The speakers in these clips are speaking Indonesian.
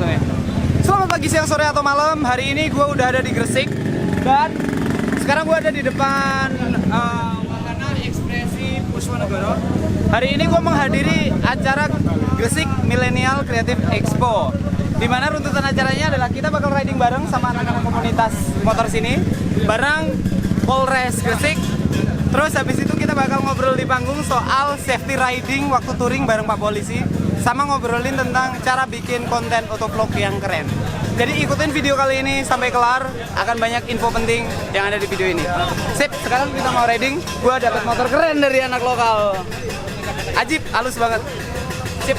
langsung ya. Selamat pagi, siang, sore, atau malam. Hari ini gue udah ada di Gresik. Dan sekarang gue ada di depan Wahana Ekspresi Puswanegara. Hari ini gue menghadiri acara Gresik Millennial Creative Expo, di mana runtutan acaranya adalah kita bakal riding bareng sama anak-anak komunitas motor sini, bareng Polres Gresik. Terus habis itu kita bakal ngobrol di panggung soal safety riding waktu touring bareng Pak Polisi, sama ngobrolin tentang cara bikin konten autovlog yang keren. Jadi ikutin video kali ini sampai kelar, akan banyak info penting yang ada di video ini. Sip, sekarang kita mau riding. Gua dapat motor keren dari anak lokal. Ajib, halus banget. Sip.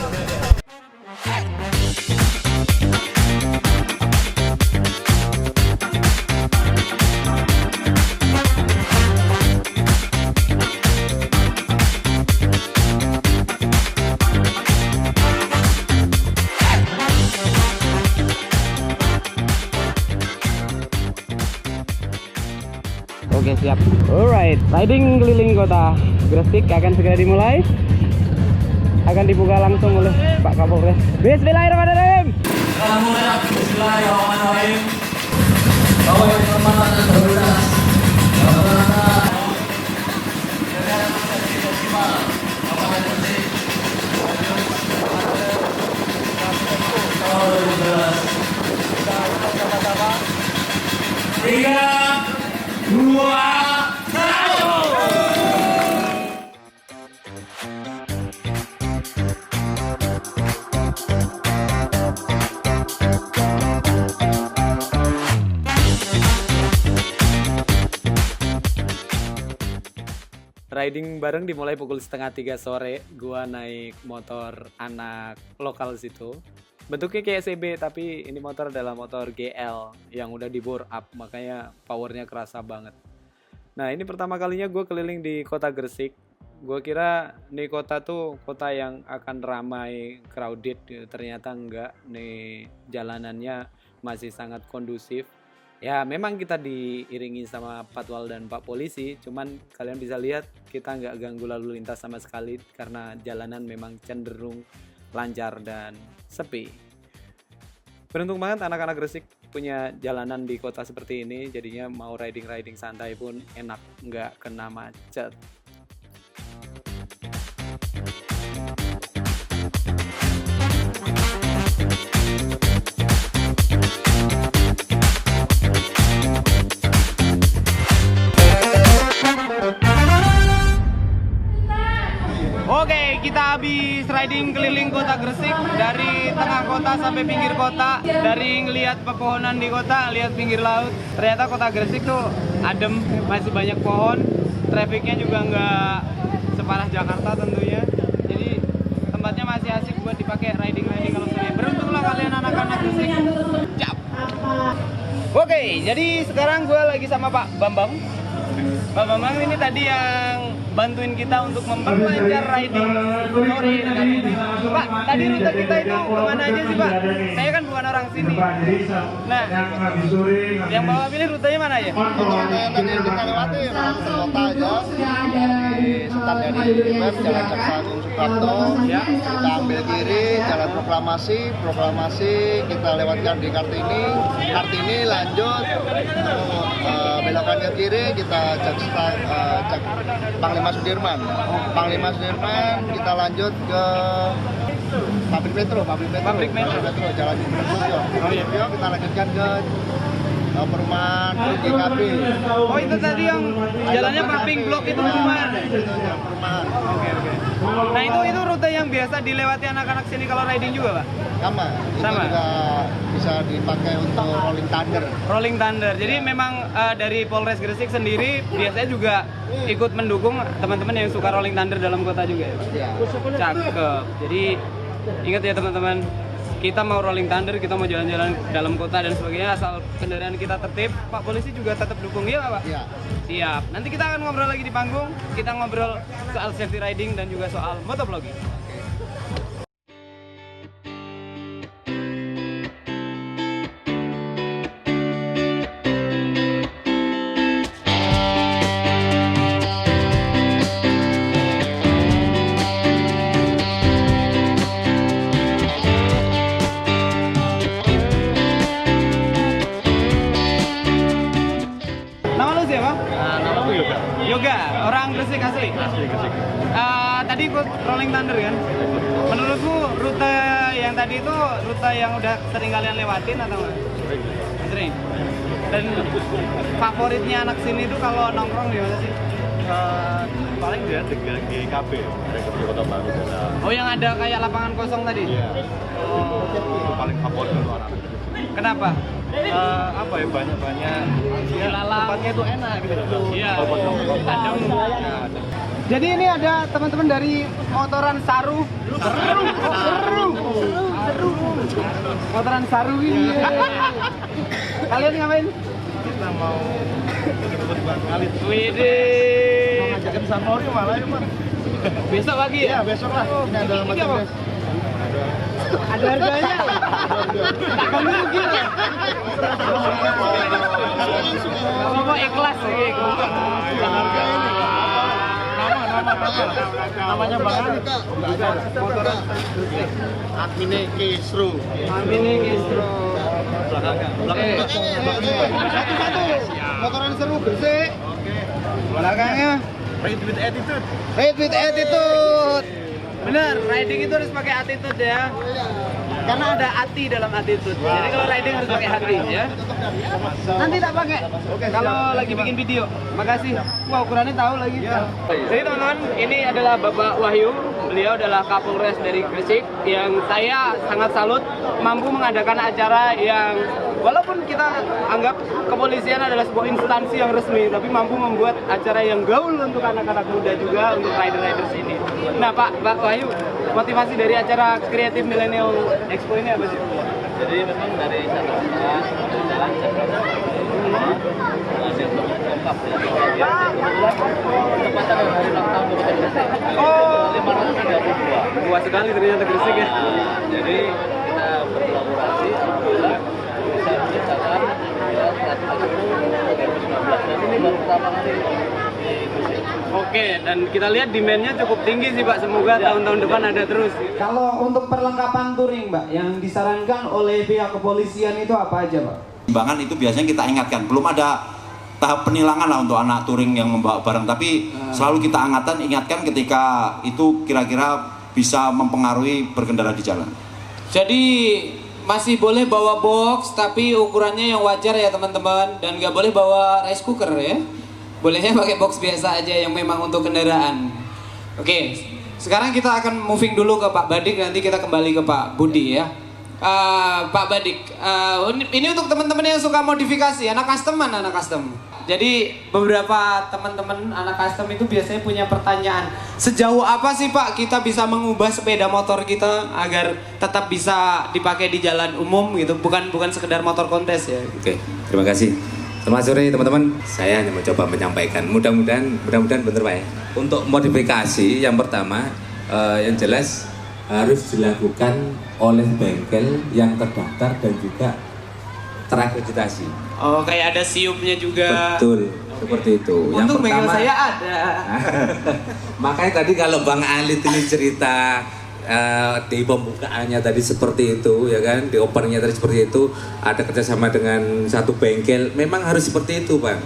Oke, siap. Alright, riding keliling kota Gresik akan segera dimulai. Akan dibuka langsung oleh Pak Kapolres. Bismillahirrahmanirrahim. Bismillahirrahmanirrahim. Bahwa kehormatan dan prioritas. Tiga, dua, satu. Riding bareng dimulai pukul 2:30 sore. Gua naik motor anak lokal situ. Bentuknya kayak CB, tapi ini motor adalah motor GL yang udah di bore up, makanya powernya kerasa banget. Nah, ini pertama kalinya gue keliling di kota Gresik. Gue kira nih kota tuh kota yang akan ramai, crowded. Ternyata enggak. Nih jalanannya masih sangat kondusif. Ya memang kita diiringi sama Patwal dan Pak Polisi, cuman kalian bisa lihat kita nggak ganggu lalu lintas sama sekali karena jalanan memang cenderung lancar dan sepi. Beruntung banget anak-anak Gresik punya jalanan di kota seperti ini, jadinya mau riding santai pun enak, nggak kena macet. Oke, kita habis riding keliling kota Gresik, dari tengah kota sampai pinggir kota, dari ngelihat pepohonan di kota, lihat pinggir laut. Ternyata kota Gresik tuh adem, masih banyak pohon, trafficnya juga nggak separah Jakarta tentunya. Jadi tempatnya masih asik buat dipakai riding kalau sore. Beruntunglah kalian anak-anak Gresik. Cap. Oke, jadi sekarang gue lagi sama Pak Bambang. Pak Bambang ini tadi yang bantuin kita untuk memperlancar riding sore kali ini. Pak, tadi rute kita itu kemana aja sih Pak? Saya kan bukan orang sini. Nah, yang bawa pilih rutenya mana ya? Rute yang tadi kita lewati muter kota aja. Dari start dari Web Jalan Jaksa Agung Soekarno, Ya. kita ambil kiri Jalan Proklamasi kita lewatkan di Kartini lanjut belokan ke kiri kita Panglima Sudirman kita lanjut ke Pabrik Metro Jalan Metro kita lanjutkan ke perumahan GKB. Oh, itu tadi yang jalannya paving blok itu perumahan. Perumahan. Oke. Nah, itu rute yang biasa dilewati anak-anak sini kalau riding juga, Pak? Sama. Itu Sama. juga bisa dipakai untuk rolling thunder. Jadi memang dari Polres Gresik sendiri biasanya juga ikut mendukung teman-teman yang suka rolling thunder dalam kota juga ya, Pak? Iya. Cakep. Jadi ingat ya teman-teman, kita mau rolling thunder, kita mau jalan-jalan dalam kota dan sebagainya, asal kendaraan kita tertib, Pak Polisi juga tetap dukung, ya Pak? Iya. Siap. Nanti kita akan ngobrol lagi di panggung, kita ngobrol soal safety riding dan juga soal motovlogging. ikut Rolling Thunder kan? Menurutmu rute yang tadi itu rute yang udah sering kalian lewatin atau enggak? Sering. Dan favoritnya anak sini itu kalau nongkrong di mana sih? Paling dia tinggal GKB, Gresik Kota Baru. Oh, yang ada kayak lapangan kosong tadi? Iya. Oh. Itu paling favorit untuk anak. Kenapa? Apa ya, banyak tempatnya itu enak gitu loh. Iya. Adem. Jadi ini ada teman-teman dari motoran Saru. Seru. Motoran Saru ini. Kalian ngapain? Kita mau jemput Bang Khalid. Widih. Mau ngajakin Sanori malah ya, Mas. Besok pagi ya? Iya, besok lah. Ini ada Ini macam apa? Ada harganya. Kamu rugi lah. Kamu ikhlas lagi. Harga ini. Namanya Bang Khalid. Motoran adminnya Kisru. Amini Kistro. Satu-satu. Motoran seru bersih. Belakangnya. Ride with attitude. Ride with attitude. Bener, riding itu harus pakai attitude ya. Karena ada hati dalam attitude. Jadi kalau riding harus pakai hati ya. Nanti tak pakai. Kalau lagi bikin video. Makasih. Wah, ukurannya tahu lagi. Jadi teman-teman, ini adalah Bapak Wahyu. Beliau adalah Kapolres dari Gresik yang saya sangat salut mampu mengadakan acara yang walaupun kita anggap kepolisian adalah sebuah instansi yang resmi, tapi mampu membuat acara yang gaul untuk anak-anak muda juga, untuk rider-riders ini. Nah, Pak Wahyu, motivasi dari acara Creative Millennial Expo ini apa sih? Jadi memang dari satu jalan masih untuk kompak ya. Tepatnya dari hari ulang tahun Kabupaten Gresik. Oh, 532. luas sekali ternyata Gresik ya. Jadi kita berkolaborasi, alhamdulillah bisa menciptakan ya strategi 2019 dan ini baru pertama kali di Gresik. Oke, dan kita lihat demand-nya cukup tinggi sih Pak. Semoga tahun-tahun depan ada terus. Kalau untuk perlengkapan touring Mbak, yang disarankan oleh pihak kepolisian itu apa aja Pak? Timbangan itu biasanya kita ingatkan, belum ada tahap penilangan lah untuk anak touring yang membawa barang, tapi selalu kita ingatkan ketika itu kira-kira bisa mempengaruhi berkendara di jalan. Jadi masih boleh bawa box tapi ukurannya yang wajar ya teman-teman, dan nggak boleh bawa rice cooker ya. Bolehnya pakai box biasa aja yang memang untuk kendaraan. Oke, sekarang kita akan moving dulu ke Pak Badik, nanti kita kembali ke Pak Budi ya. Pak Badik, ini untuk teman-teman yang suka modifikasi, anak custom mana anak custom? Jadi beberapa teman-teman anak custom itu biasanya punya pertanyaan, sejauh apa sih Pak kita bisa mengubah sepeda motor kita agar tetap bisa dipakai di jalan umum gitu, bukan sekedar motor kontes ya. Oke, terima kasih. Selamat sore teman-teman. Saya hanya mencoba menyampaikan. Mudah-mudahan bener Pak ya. Untuk modifikasi yang pertama, yang jelas harus dilakukan oleh bengkel yang terdaftar dan juga terakreditasi. Oh, kayak ada siupnya juga. Betul, seperti itu. Untung bengkel saya ada. Makanya tadi kalau Bang Alit ini cerita di pembukaannya tadi seperti itu ya kan, di openingnya tadi seperti itu, ada kerjasama dengan satu bengkel, memang harus seperti itu Bang.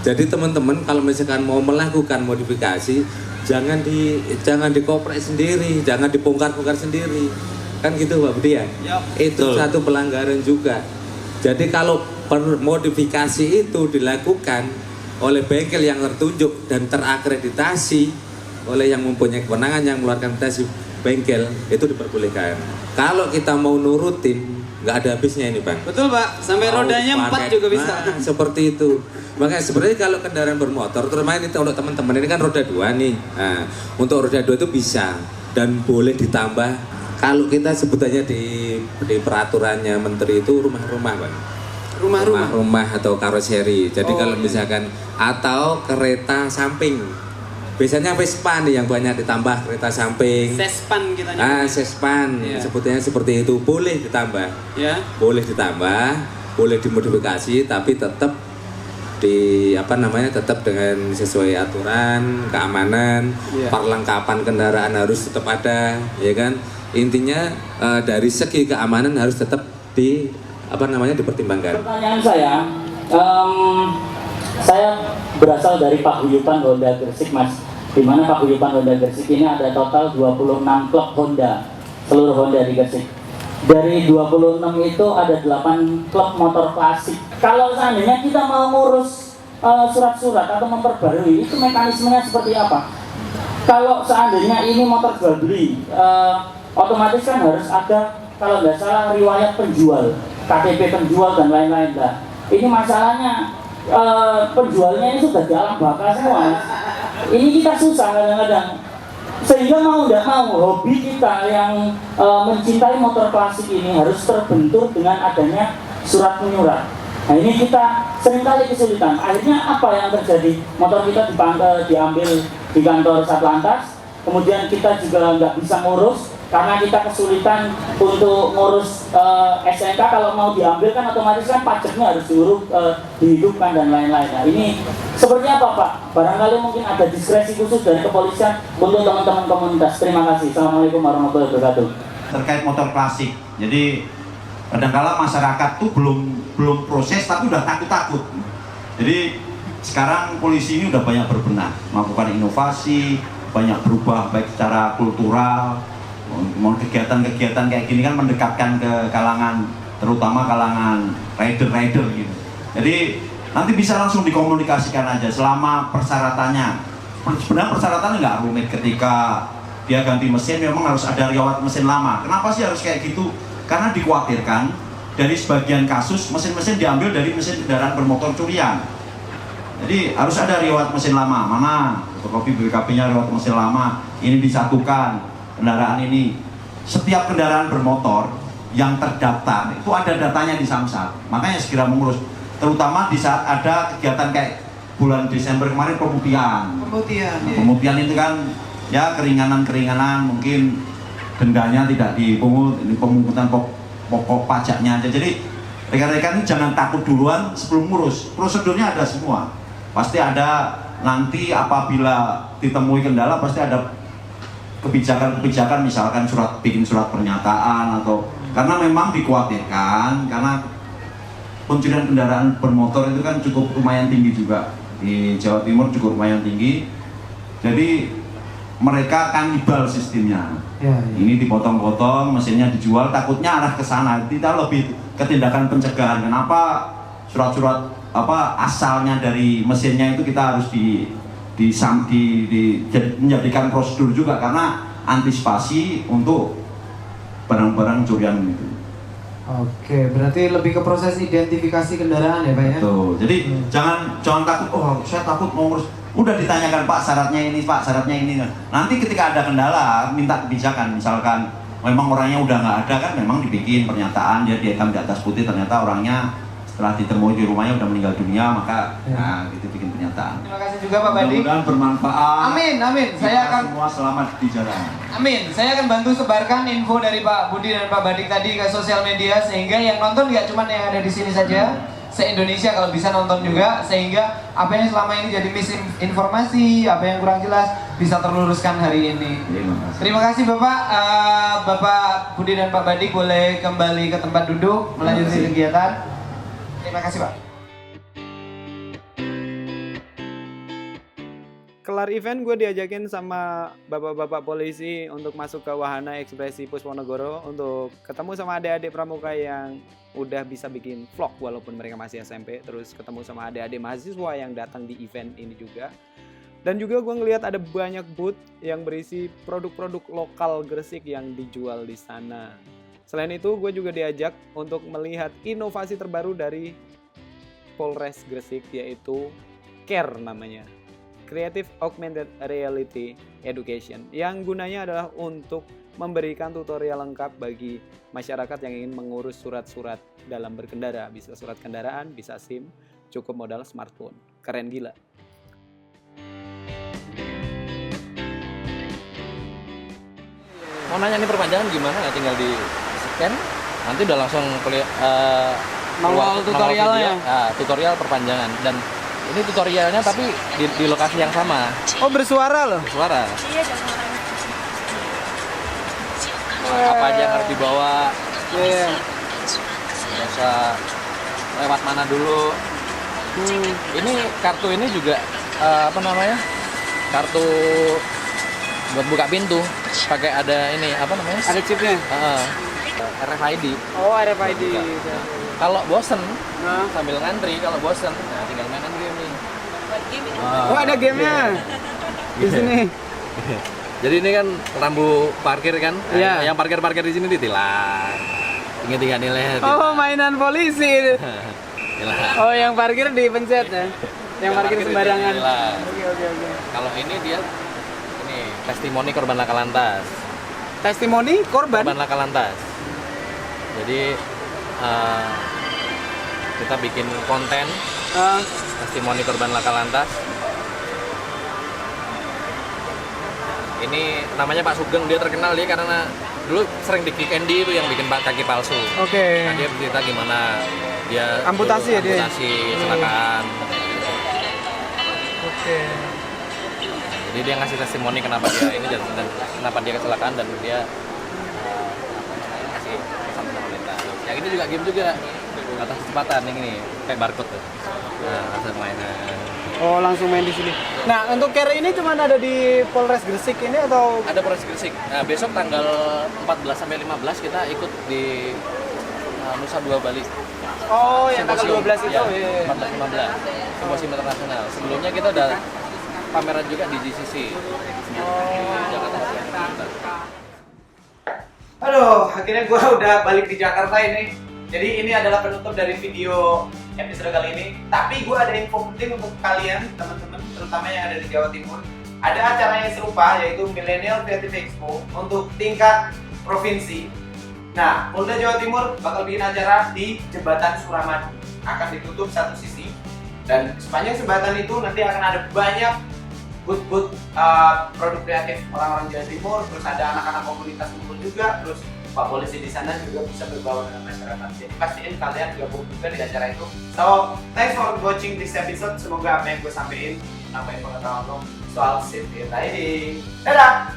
Jadi teman-teman kalau misalkan mau melakukan modifikasi, jangan dikoprek sendiri, jangan dibongkar-bongkar sendiri, kan gitu Pak Budi ya. Itu satu pelanggaran juga. Jadi kalau modifikasi itu dilakukan oleh bengkel yang tertunjuk dan terakreditasi oleh yang mempunyai kewenangan yang mengeluarkan akreditasi bengkel, itu diperbolehkan. Kalau kita mau nurutin, nggak ada habisnya ini Bang. Betul Pak, sampai rodanya 4 juga bisa. Nah, seperti itu. Makanya sebenarnya kalau kendaraan bermotor, terutama ini untuk teman-teman ini kan roda 2 nih. Nah, untuk roda 2 itu bisa dan boleh ditambah. Kalau kita sebutannya di peraturannya menteri itu rumah-rumah Bang. Rumah-rumah atau karoseri. Jadi kalau misalkan atau kereta samping. Biasanya Vespa nih yang banyak ditambah kereta samping. Sespan kita nyebutnya. Sespan, sebutnya seperti itu, boleh ditambah. Ya. Boleh ditambah, boleh dimodifikasi, tapi tetap tetap dengan sesuai aturan keamanan, perlengkapan kendaraan harus tetap ada, ya kan? Intinya dari segi keamanan harus tetap dipertimbangkan. Pertanyaan saya berasal dari Paguyuban Honda Gresik Mas. di mana paguyuban Honda Gresik ini ada total 26 klub Honda, seluruh Honda di Gresik. Dari 26 itu ada 8 klub motor klasik. Kalau seandainya kita mau ngurus surat-surat atau memperbarui, itu mekanismenya seperti apa? Kalau seandainya ini motor jual beli, otomatis kan harus ada, kalau nggak salah, riwayat penjual, KTP penjual dan lain-lain. Nah, ini masalahnya penjualnya ini sudah di alam baka semua. Ini kita susah kadang-kadang. Sehingga mau tidak mau, hobi kita yang mencintai motor klasik ini harus terbentur dengan adanya surat menyurat. Nah, ini kita seringkali kesulitan. Akhirnya apa yang terjadi? Motor kita diambil di kantor Satlantas, kemudian kita juga nggak bisa ngurus karena kita kesulitan untuk ngurus SNK. Kalau mau diambil kan otomatis kan pajaknya harus dihidupkan dan lain-lain. Nah, ini seperti apa Pak? Barangkali mungkin ada diskresi khusus dari kepolisian untuk teman-teman komunitas. Terima kasih. Assalamualaikum warahmatullahi wabarakatuh. Terkait motor klasik, jadi kadangkala masyarakat tuh belum proses tapi udah takut-takut. Jadi sekarang polisi ini udah banyak berbenah, melakukan inovasi, banyak berubah baik secara kultural, mau kegiatan-kegiatan kayak gini kan mendekatkan ke kalangan, terutama kalangan rider-rider gitu. Jadi nanti bisa langsung dikomunikasikan aja selama persyaratannya. Sebenarnya persyaratannya nggak rumit, ketika dia ganti mesin memang harus ada riwayat mesin lama. Kenapa sih harus kayak gitu? Karena dikhawatirkan dari sebagian kasus mesin-mesin diambil dari mesin kendaraan bermotor curian. Jadi harus ada riwayat mesin lama, mana fotokopi BPKB-nya riwayat mesin lama, ini disatukan kendaraan ini. Setiap kendaraan bermotor yang terdaftar itu ada datanya di Samsat, makanya segera mengurus. Terutama di saat ada kegiatan kayak bulan Desember kemarin pemutihan. Pemutihan itu kan ya keringanan mungkin dendanya tidak dipungut, ini pemungutan pokok pajaknya aja. Jadi rekan-rekan ini jangan takut duluan sebelum ngurus. Prosedurnya ada semua. Pasti ada nanti apabila ditemui kendala pasti ada kebijakan-kebijakan, misalkan bikin surat pernyataan atau karena memang dikhawatirkan karena pencurian kendaraan bermotor itu kan cukup lumayan tinggi juga di Jawa Timur, cukup lumayan tinggi. Jadi mereka kanibal sistemnya. Ini dipotong-potong, mesinnya dijual, takutnya arah ke sana. Kita lebih ke tindakan pencegahan. Kenapa surat-surat asalnya dari mesinnya itu kita harus menjadikan prosedur juga karena antisipasi untuk barang-barang curian itu. Oke, berarti lebih ke proses identifikasi kendaraan ya Pak ya? Betul. Jadi jangan takut, oh saya takut mau ngurus. Udah ditanyakan Pak syaratnya ini, Pak syaratnya ini. Nanti ketika ada kendala minta kebijakan, misalkan memang orangnya udah nggak ada kan, memang dibikin pernyataan, dia direkam di atas putih, ternyata orangnya setelah ditemui di rumahnya udah meninggal dunia, maka nah gitu bikin pernyataan. Terima kasih juga Pak Badi. Mudah-mudahan bermanfaat. Amin. Saya akan semua selamat di jalan. Amin. Saya akan bantu sebarkan info dari Pak Budi dan Pak Badik tadi ke sosial media sehingga yang nonton nggak cuma yang ada di sini saja, se-Indonesia kalau bisa nonton juga, sehingga apa yang selama ini jadi misinformasi, apa yang kurang jelas bisa terluruskan hari ini. Terima kasih Bapak. Bapak Budi dan Pak Badik boleh kembali ke tempat duduk melanjutkan kegiatan. Terima kasih Pak. Kelar event gue diajakin sama bapak-bapak polisi untuk masuk ke Wahana Ekspresi Pusponegoro untuk ketemu sama adik-adik pramuka yang udah bisa bikin vlog walaupun mereka masih SMP, terus ketemu sama adik-adik mahasiswa yang datang di event ini juga. Dan juga gue ngelihat ada banyak booth yang berisi produk-produk lokal Gresik yang dijual di sana. Selain itu gue juga diajak untuk melihat inovasi terbaru dari Polres Gresik, yaitu CARE namanya, Creative Augmented Reality Education, yang gunanya adalah untuk memberikan tutorial lengkap bagi masyarakat yang ingin mengurus surat-surat dalam berkendara. Bisa surat kendaraan, bisa SIM, cukup modal smartphone. Keren gila. Mau nanya nih perpanjangan gimana? Nggak tinggal di scan, nanti udah langsung Manual tutorialnya. Tutorial perpanjangan, dan ini tutorialnya tapi di lokasi yang sama. Oh bersuara loh? Suara. Apa aja yang harus dibawa? Biasa lewat mana dulu? Ini kartu ini juga kartu buat buka pintu pakai ada ini apa namanya? Ada chipnya. RFID. Oh, RFID. Kalau bosen Nah. sambil ngantri, kalau bosen nah tinggal mainan game nih. Oh, ada gamenya di sini. Jadi ini kan rambu parkir kan? Nah, Iya. Yang parkir di sini ditilang. Tinggal nilai. Oh, mainan polisi. Tilang. Oh, yang parkir dipencet ya. Yang parkir sembarangan. ditilang. Oke. Kalau ini dia ini testimoni korban laka lantas. Testimoni korban. Korban laka lantas. Jadi kita bikin konten Ah, testimoni korban laka lantas. Ini namanya Pak Sugeng, dia terkenal dia karena dulu sering di Kick Andy itu yang bikin kaki palsu. Oke. Nah, dia cerita gimana dia Amputasi ya dia? amputasi, kecelakaan. Oke. Jadi dia ngasih testimoni kenapa dia ini dan kenapa dia kecelakaan dan dia kasih pesan pemerintah. Yang ini juga game juga atas kecepatan yang ini kayak barcode tuh. Nah, langsung mainan. Oh, langsung main di sini. Nah, untuk care ini cuma ada di Polres Gresik ini atau Ada Polres Gresik. Nah, besok tanggal 14 sampai 15 kita ikut di Nusa Dua Bali. Oh, yang tanggal 12 itu. Ya, Iya. 14-15 Simposium Internasional. Sebelumnya kita udah pameran juga di GCC. Jakarta. Aduh, akhirnya gue udah balik di Jakarta ini. Jadi ini adalah penutup dari video episode kali ini. Tapi gue ada info penting untuk kalian, teman-teman, terutama yang ada di Jawa Timur. Ada acara yang serupa, yaitu Millennial Creative Expo untuk tingkat provinsi. Nah, Polda Jawa Timur bakal bikin acara di Jembatan Suramadu. Akan ditutup satu sisi. Dan sepanjang jembatan itu nanti akan ada banyak booth-booth produk kreatif orang-orang Jawa Timur. Terus ada anak-anak komunitas kumpul juga. Terus Pak Polisi di sana juga bisa berbaur dengan masyarakat. Jadi pastiin kalian gabung juga di acara itu. So, thanks for watching this episode. Semoga apa yang gue sampaikan nambahin pengetahuan lo soal safety riding. Dadah!